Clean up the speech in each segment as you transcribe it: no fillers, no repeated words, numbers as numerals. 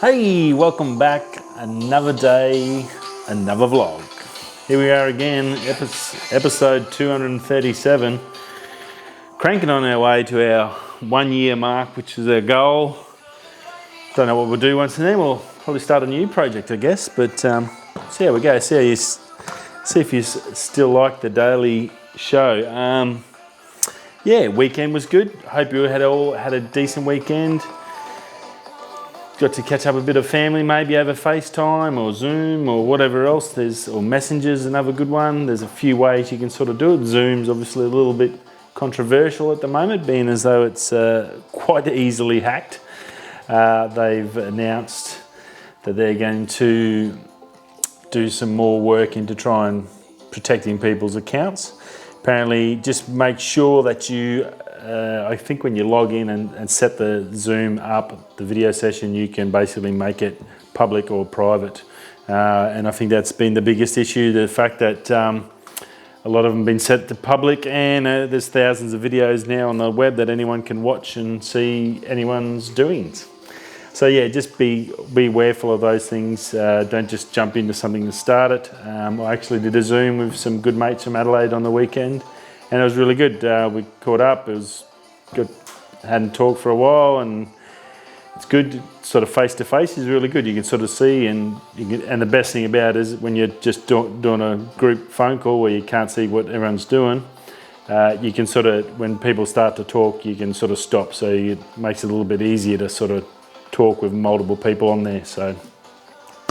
Hey, welcome back. Another day, another vlog. Here we are again, episode 237. Cranking on our way to our 1 year mark, which is our goal. Don't know what we'll do once and then. We'll probably start a new project, I guess. But see how we go. See if you still like the daily show. Yeah, weekend was good. Hope you all had a decent weekend. Got to catch up a bit of family, maybe over FaceTime or Zoom or whatever else. Or Messenger's another good one. There's a few ways you can sort of do it. Zoom's obviously a little bit controversial at the moment, being as though it's quite easily hacked. They've announced that they're going to do some more work into try and protecting people's accounts. Apparently, just make sure that you, I think when you log in and set the Zoom up, the video session, you can basically make it public or private. And I think that's been the biggest issue, the fact that a lot of them have been set to public, and there's thousands of videos now on the web that anyone can watch and see anyone's doings. So yeah, just be wareful of those things. Don't just jump into something to start it. I actually did a Zoom with some good mates from Adelaide on the weekend, and it was really good. We caught up. It was good. Hadn't talked for a while, and it's good. Sort of face to face is really good. You can sort of see, and the best thing about it is when you're just doing a group phone call where you can't see what everyone's doing. You can sort of, when people start to talk, you can sort of stop. So it makes it a little bit easier to sort of talk with multiple people on there. So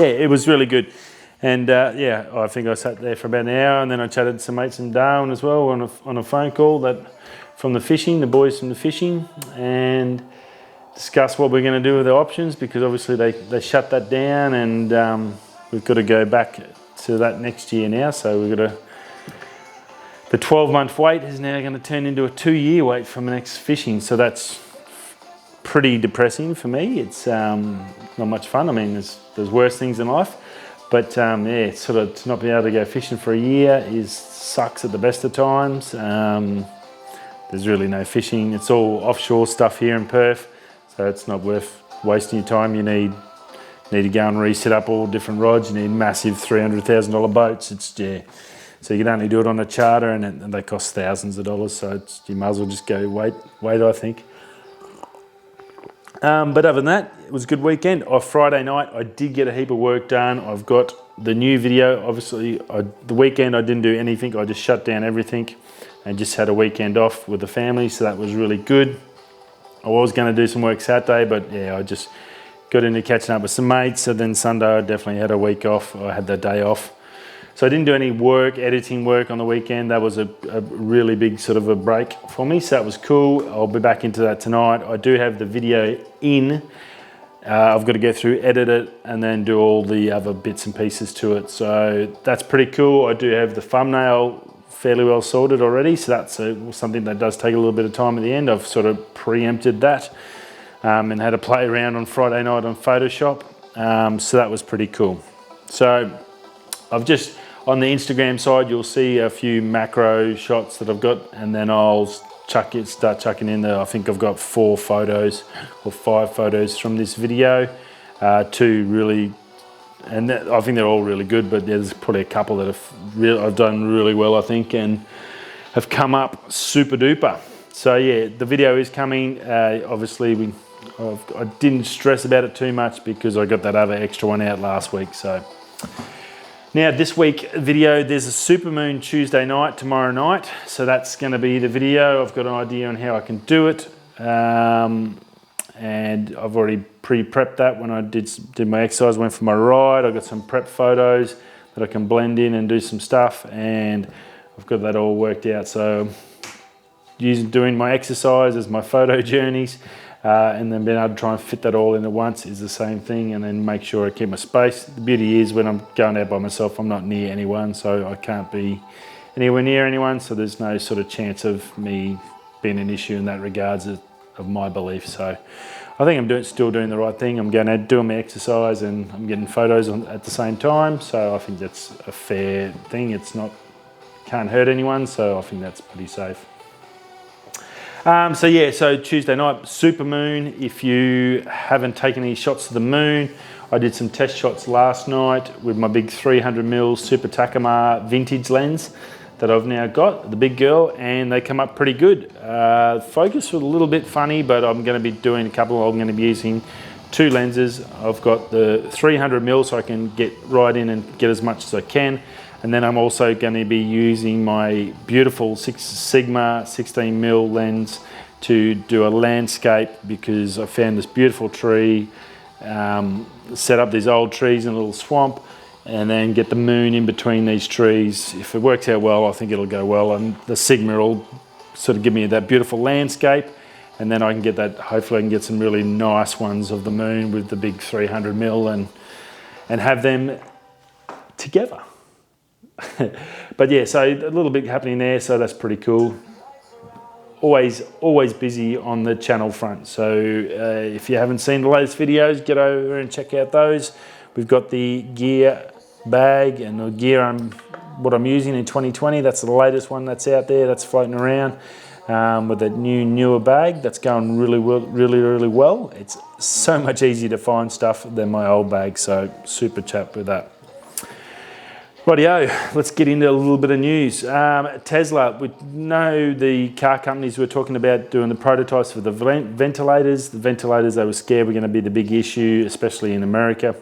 yeah, it was really good. And yeah, I think I sat there for about an hour, and then I chatted to some mates in Darwin as well on a phone call from the fishing, the boys from the fishing, and discuss what we're going to do with the options, because obviously they shut that down, and we've got to go back to that next year now. So we've got the 12-month wait is now going to turn into a 2-year wait for the next fishing. So that's pretty depressing for me. It's not much fun. I mean, there's worse things in life, but yeah, sort of to not be able to go fishing for a year sucks at the best of times. There's really no fishing. It's all offshore stuff here in Perth, so it's not worth wasting your time. You need to go and reset up all different rods. You need massive $300,000 boats. So you can only do it on a charter, and they cost thousands of dollars. So you might as well just go wait. I think. But other than that, it was a good weekend. On Friday night, I did get a heap of work done. I've got the new video. Obviously, the weekend I didn't do anything. I just shut down everything and just had a weekend off with the family, so that was really good. I was going to do some work Saturday, but yeah, I just got into catching up with some mates. So then Sunday, I definitely had a week off. I had that day off. So I didn't do any editing work on the weekend. That was a really big sort of a break for me, so that was cool. I'll be back into that tonight. I do have the video in. I've got to go through, edit it, and then do all the other bits and pieces to it. So that's pretty cool. I do have the thumbnail fairly well sorted already, so that's something that does take a little bit of time at the end. I've sort of preempted that and had to play around on Friday night on Photoshop. So that was pretty cool. So I've just, on the Instagram side, you'll see a few macro shots that I've got, and then I'll start chucking in there. I think I've got 4 photos or 5 photos from this video. 2 really, and I think they're all really good, but there's probably a couple that I've done really well, I think, and have come up super duper. So yeah, the video is coming. Obviously, I didn't stress about it too much because I got that other extra one out last week. So now this week video, there's a supermoon Tuesday night, tomorrow night. So that's going to be the video. I've got an idea on how I can do it. And I've already pre-prepped that when I did my exercise, went for my ride. I've got some prep photos that I can blend in and do some stuff. And I've got that all worked out. So doing my exercise as my photo journeys. And then being able to try and fit that all in at once is the same thing, and then make sure I keep my space. The beauty is when I'm going out by myself, I'm not near anyone, so I can't be anywhere near anyone, so there's no sort of chance of me being an issue in that regards of my belief. So I think I'm still doing the right thing. I'm going out doing my exercise and I'm getting photos at the same time, so I think that's a fair thing. Can't hurt anyone, so I think that's pretty safe. So Tuesday night, super moon. If you haven't taken any shots of the moon, I did some test shots last night with my big 300mm Super Takamar vintage lens that I've now got, the big girl, and they come up pretty good. Focus was a little bit funny, but I'm going to be doing a couple. I'm going to be using two lenses. I've got the 300mm so I can get right in and get as much as I can. And then I'm also going to be using my beautiful Sigma 16mm lens to do a landscape, because I found this beautiful tree, set up these old trees in a little swamp, and then get the moon in between these trees. If it works out well, I think it'll go well, and the Sigma will sort of give me that beautiful landscape, and then I can get that, hopefully I can get some really nice ones of the moon with the big 300mm and have them together. But yeah, so a little bit happening there, so that's pretty cool. Always busy on the channel front. So if you haven't seen the latest videos, get over and check out those. We've got the gear bag and the gear what I'm using in 2020. That's the latest one that's out there, that's floating around with a newer bag that's going really well. It's so much easier to find stuff than my old bag, so super chat with that. Rightio, let's get into a little bit of news. Tesla, we know the car companies were talking about doing the prototypes for the ventilators. The ventilators, they were scared were going to be the big issue, especially in America.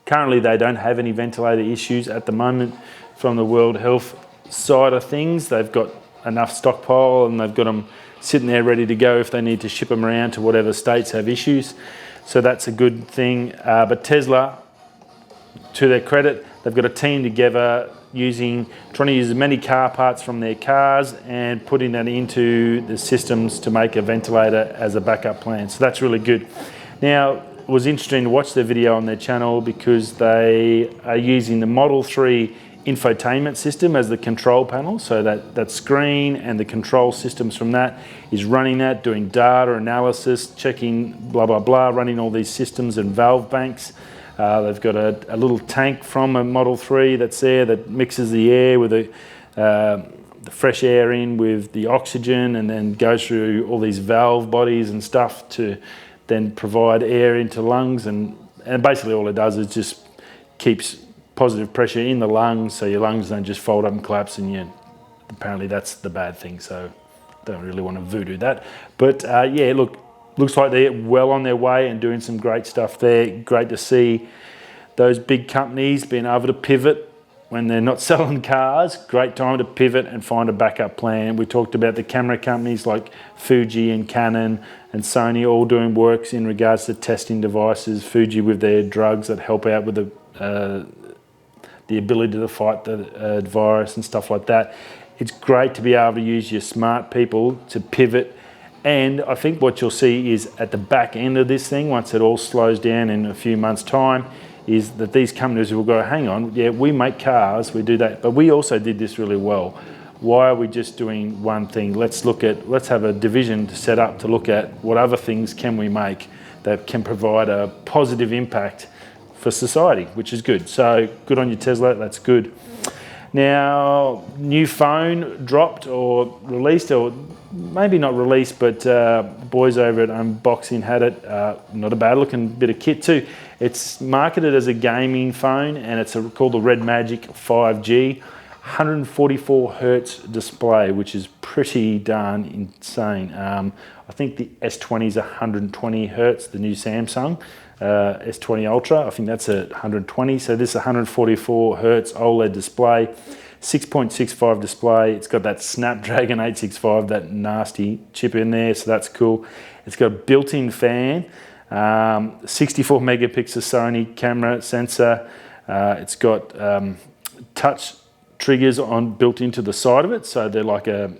Currently, they don't have any ventilator issues at the moment from the World Health side of things. They've got enough stockpile and they've got them sitting there ready to go if they need to ship them around to whatever states have issues. So that's a good thing. But Tesla, to their credit, they've got a team together trying to use as many car parts from their cars and putting that into the systems to make a ventilator as a backup plan. So that's really good. Now, it was interesting to watch their video on their channel because they are using the Model 3 infotainment system as the control panel. So that screen and the control systems from that is running that, doing data analysis, checking blah, blah, blah, running all these systems and valve banks. They've got a little tank from a Model 3 that's there that mixes the air with the fresh air in with the oxygen, and then goes through all these valve bodies and stuff to then provide air into lungs. And basically all it does is just keeps positive pressure in the lungs, so your lungs don't just fold up and collapse, and apparently that's the bad thing, so don't really want to voodoo that. But yeah, look, looks like they're well on their way and doing some great stuff there. Great to see those big companies being able to pivot when they're not selling cars. Great time to pivot and find a backup plan. We talked about the camera companies like Fuji and Canon and Sony all doing works in regards to testing devices. Fuji with their drugs that help out with the ability to fight the virus and stuff like that. It's great to be able to use your smart people to pivot. And I think what you'll see is at the back end of this thing, once it all slows down in a few months' time, is that these companies will go, hang on, yeah, we make cars, we do that, but we also did this really well. Why are we just doing one thing? Let's have a division to set up to look at what other things can we make that can provide a positive impact for society, which is good. So good on you, Tesla, that's good. Now, new phone dropped or released, or maybe not released, but boys over at Unboxing had it. Not a bad looking bit of kit too. It's marketed as a gaming phone, and it's called the Redmagic 5G. 144 hertz display, which is pretty darn insane. I think the S20 is 120 hertz, the new Samsung S20 Ultra. I think that's at 120. So this is 144 hertz OLED display, 6.65 display. It's got that Snapdragon 865, that nasty chip in there, so that's cool. It's got a built-in fan, 64 megapixel Sony camera sensor. It's got touch triggers built into the side of it, so they're like a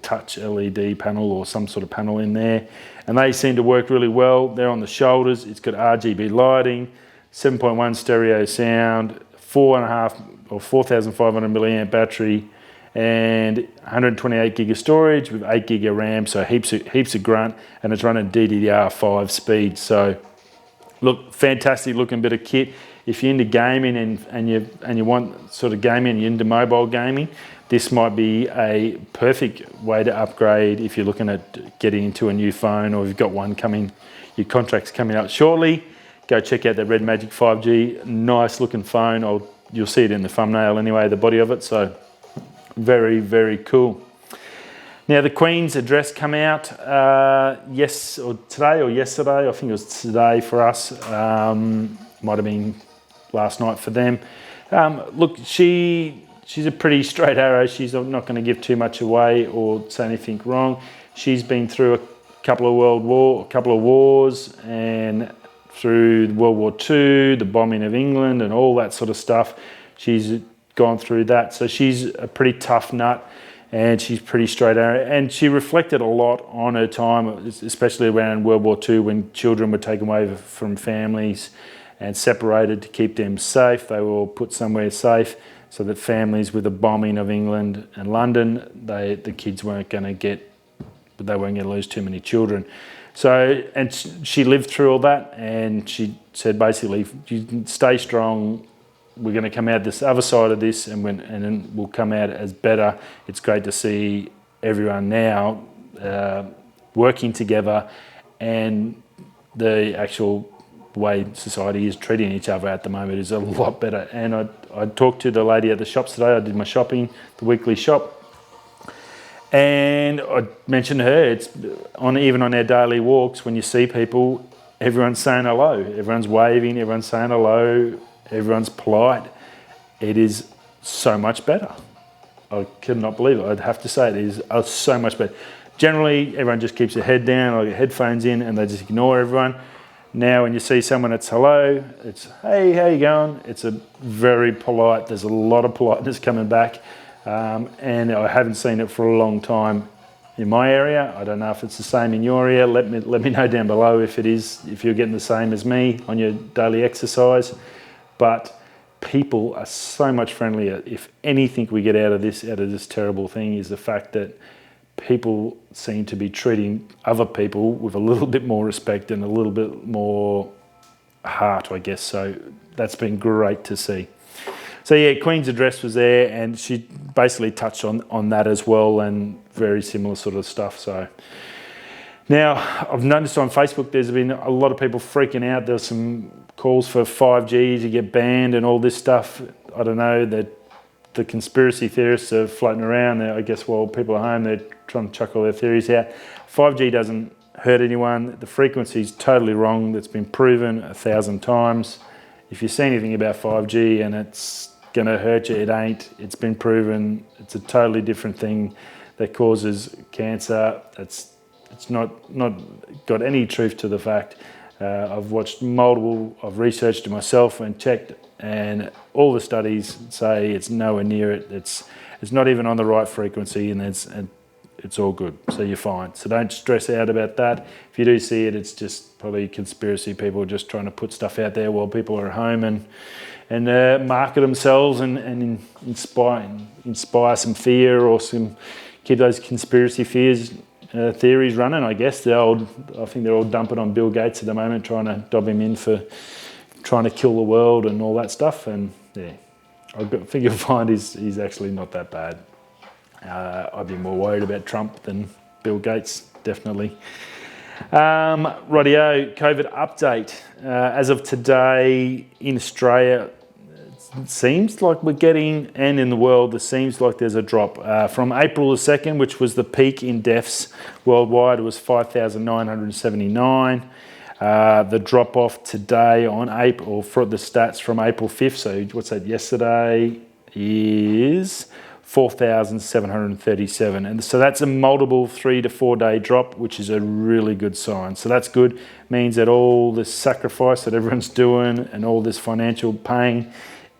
touch LED panel or some sort of panel in there, and they seem to work really well. They're on the shoulders. It's got RGB lighting, 7.1 stereo sound, 4.5 or 4,500 milliamp battery, and 128 gig of storage with 8 gig of RAM, so heaps of grunt, and it's running DDR5 speed. So look, fantastic looking bit of kit. if you're into gaming and you want sort of gaming and you're into mobile gaming, this might be a perfect way to upgrade if you're looking at getting into a new phone, or you've got one coming, your contract's coming out shortly. Go check out the Redmagic 5G. Nice looking phone. You'll see it in the thumbnail anyway, the body of it. So very, very cool. Now the Queen's address come out today or yesterday. I think it was today for us. Might have been last night for them. Look, she's a pretty straight arrow. She's not going to give too much away or say anything wrong. She's been through a couple of wars, and through World War II, the bombing of England and all that sort of stuff. She's gone through that. So she's a pretty tough nut, and she's pretty straight arrow. And she reflected a lot on her time, especially around World War II, when children were taken away from families and separated to keep them safe. They were all put somewhere safe, so that families with the bombing of England and London, the kids weren't going to lose too many children. So, and she lived through all that, and she said basically, you stay strong. We're going to come out this other side of this, and then we'll come out as better. It's great to see everyone now working together, and the actual way society is treating each other at the moment is a lot better. And I talked to the lady at the shops today. I did my shopping, the weekly shop, and I mentioned to her, it's even on our daily walks, when you see people, everyone's saying hello, everyone's waving, everyone's saying hello, everyone's polite. It is so much better. I could not believe it. I'd have to say it is so much better. Generally, everyone just keeps their head down or their headphones in, and they just ignore everyone. Now, when you see someone, it's hello, it's hey, how you going? It's a very polite, there's a lot of politeness coming back. And I haven't seen it for a long time in my area. I don't know if it's the same in your area. Let me know down below if it is, if you're getting the same as me on your daily exercise. But people are so much friendlier. If anything we get out of this terrible thing, is the fact that people seem to be treating other people with a little bit more respect and a little bit more heart, I guess. So that's been great to see. So yeah, Queen's address was there, and she basically touched on that as well, and very similar sort of stuff. So now I've noticed on Facebook there's been a lot of people freaking out. There's some calls for 5G to get banned and all this stuff. I don't know, that the conspiracy theorists are floating around there. I guess while people are home, they're trying to chuck all their theories out. 5G doesn't hurt anyone. The frequency's totally wrong. That's been proven 1,000 times. If you see anything about 5G and it's going to hurt you, it ain't. It's been proven. It's a totally different thing that causes cancer. It's not got any truth to the fact. I've watched I've researched it myself and checked, and all the studies say it's nowhere near it. It's not even on the right frequency, and it's all good. So you're fine. So don't stress out about that. If you do see it, it's just probably conspiracy people just trying to put stuff out there while people are at home and market themselves and inspire some fear, or keep those conspiracy theories running. I guess I think they're all dumping on Bill Gates at the moment, trying to dob him in for trying to kill the world and all that stuff. And yeah, I think you'll find he's actually not that bad. I'd be more worried about Trump than Bill Gates, definitely. Rightio, COVID update. As of today in Australia, it seems like we're getting, and in the world, it seems like there's a drop. From April the 2nd, which was the peak in deaths worldwide, it was 5,979. The drop off today on April, for the stats from April 5th, so what's that, yesterday, is 4,737. And so that's a multiple 3 to 4 day drop, which is a really good sign. So that's good. Means that all this sacrifice that everyone's doing and all this financial pain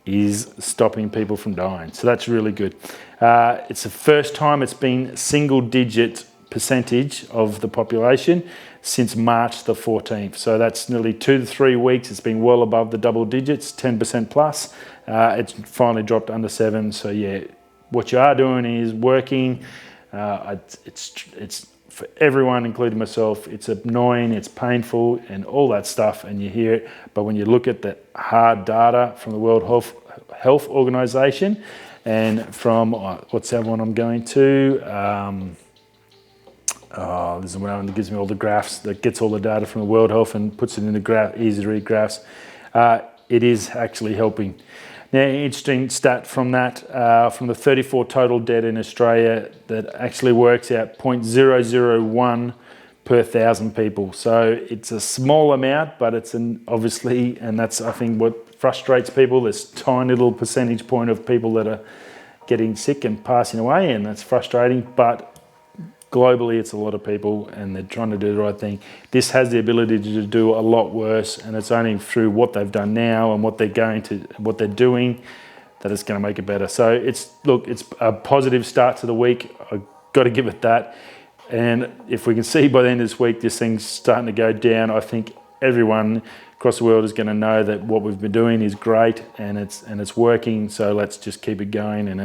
is stopping people from dying. So that's really good. It's the first time it's been single digit percentage of the population since March the 14th. So that's nearly 2 to 3 weeks. It's been well above the double digits, 10% plus. It's finally dropped under 7. So yeah, what you are doing is working. It's for everyone, including myself. It's annoying, it's painful, and all that stuff, and you hear it. But when you look at the hard data from the World Health Organization and from what's that one I'm going to? This is the one that gives me all the graphs, that gets all the data from the World Health and puts it in the easy to read graphs. It is actually helping. Now, interesting stat from that, from the 34 total dead in Australia, that actually works out 0.001 per 1,000 people. So it's a small amount, but it's obviously, and that's, I think, what frustrates people, this tiny little percentage point of people that are getting sick and passing away, and that's frustrating. But globally, it's a lot of people, and they're trying to do the right thing. This has the ability to do a lot worse, and it's only through what they've done now and what they're doing, that it's going to make it better. So it's a positive start to the week. I've got to give it that. And if we can see by the end of this week, this thing's starting to go down, I think everyone across the world is going to know that what we've been doing is great, and it's working. So let's just keep it going, and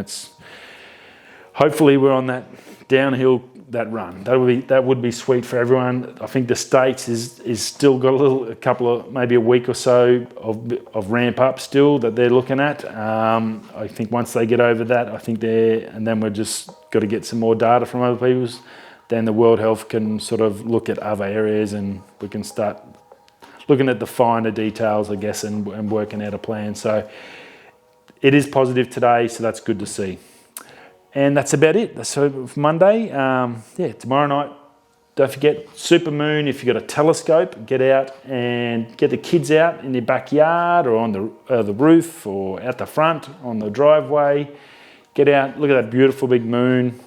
hopefully we're on that downhill, that run. That would be sweet for everyone. I think the States is still got a couple of, maybe a week or so of ramp up still that they're looking at. I think once they get over that, I think and then we're just got to get some more data from other people's. Then the World Health can sort of look at other areas, and we can start looking at the finer details, I guess, and working out a plan. So it is positive today, so that's good to see. And that's about it. So for Monday, tomorrow night, don't forget super moon. If you've got a telescope, get out and get the kids out in their backyard or on the roof or out the front on the driveway. Get out, look at that beautiful big moon.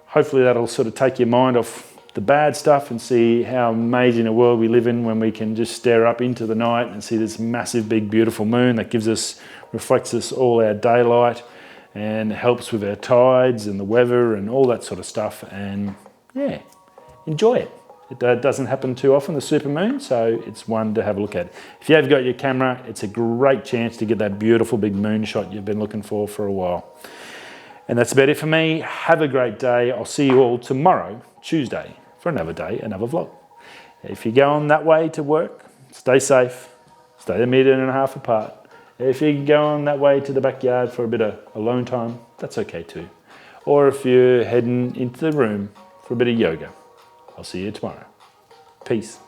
Hopefully that'll sort of take your mind off the bad stuff and see how amazing a world we live in when we can just stare up into the night and see this massive, big, beautiful moon that reflects us all our daylight, and helps with our tides and the weather and all that sort of stuff. And yeah, enjoy it. It doesn't happen too often, the supermoon, so it's one to have a look at. If you have got your camera, it's a great chance to get that beautiful big moon shot you've been looking for a while. And that's about it for me. Have a great day. I'll see you all tomorrow, Tuesday, for another day, another vlog. If you're going that way to work, stay safe. Stay 1.5 meters apart. If you're going that way to the backyard for a bit of alone time, that's okay too. Or if you're heading into the room for a bit of yoga. I'll see you tomorrow. Peace.